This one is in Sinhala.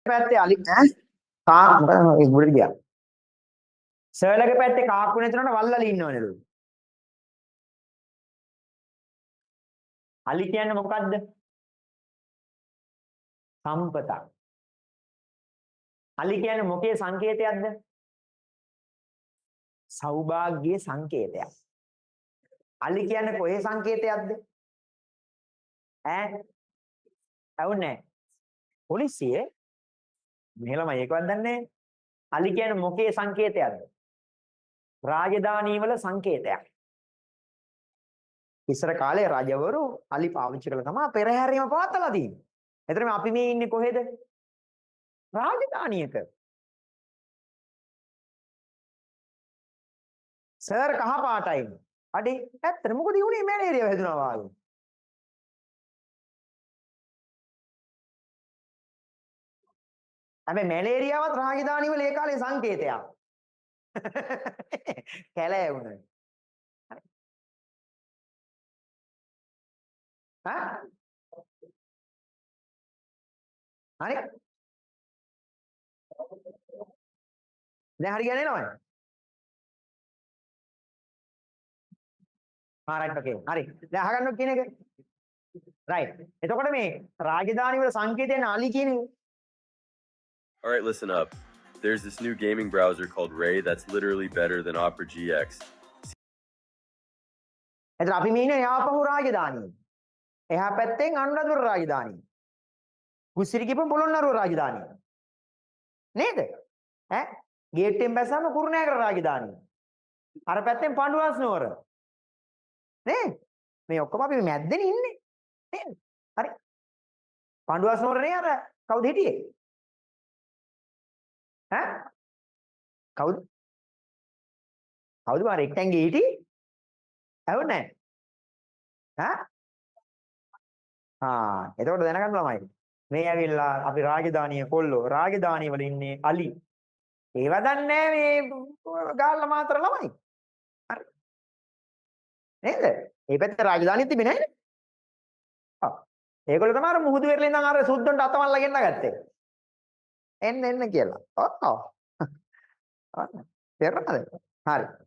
පැත්තේ අලි ඈ කා මොකද ඒ මුලට ගියා. සර්ලගේ පැත්තේ කාක්කු නැතුනට වල්ලලි ඉන්නවනේ නේද? අලි කියන්නේ මොකද්ද? සම්පතක්. අලි කියන්නේ මොකේ සංකේතයක්ද? සෞභාග්‍යයේ සංකේතයක්. අලි කියන්නේ කොහේ සංකේතයක්ද? ඈ ඇහුන්නේ පොලිසියේ මෙහෙලම ඒකවත් දන්නේ නැහැ. අලි කියන්නේ මොකේ සංකේතයක්ද? රාජධානී වල සංකේතයක්. ඉස්සර කාලේ රජවරු අලි පාවිච්චි කරලා තමයි පෙරහැරීම පවත්වලා තියෙන්නේ. එතන අපි මේ ඉන්නේ කොහෙද? රාජධානියක. සර් කහ පාටයි. අඩේ ඇත්තට මොකද උනේ මැලේරියාව හැදුනා වාගේ. හැබැයි මැලේරියාවත් රාජධානි වල ඒ කාලේ සංකේතයක්. කැලෑ වුණා. හා? හරි. දැන් හරි කියන්නේ නෝයි. රයිට් ඕකේ. හරි. දැන් අහගන්නකො කියන එක. රයිට්. එතකොට මේ රාජධානි වල සංකේතයෙන් අලි කියන එක. All right, listen up. There's this new gaming browser called Ray that's literally better than Opera GX. එතන අපි මේ ඉන්නේ යාපහු රාජධානියේ. එහා පැත්තෙන් අනුරාධපුර රාජධානිය. කුසිරිගිපම පොළොන්නරුව රාජධානිය. නේද? ඈ ගේට්ටුවෙන් බැස්සම කුරුණෑගල රාජධානිය. අර පැත්තෙන් පඬුවස් නුවර. නේ? මේ ඔක්කොම අපි මැද්දේනේ ඉන්නේ. නේද? හරි. පඬුවස් නුවරනේ අර කවුද හිටියේ? ඈ? කවුද? කවුද මාර එක්ටැංගේ හිටියේ? ඇහුන්නේ නැහැ. එතකොට දැනගන්න ළමයි. මේ ඇවිල්ලා අපි රාජධානිය කොල්ලෝ රාජධානිය වල ඉන්නේ අලි. ඒව දන්නේ මේ ගාල්ල මාතර ළමයි. හරි. නේද? මේ පැත්තේ රාජධානිය තිබෙන්නේ නැහැ නේ. ඔව්. ඒගොල්ලෝ තමයි අර මුහුදු වෙරළේ ඉඳන් අර සුද්දන්ට අතවල්ලා ගෙන්න ගත්තේ. එන්න කියලා. ඔව්. තේරුණාද? හරි.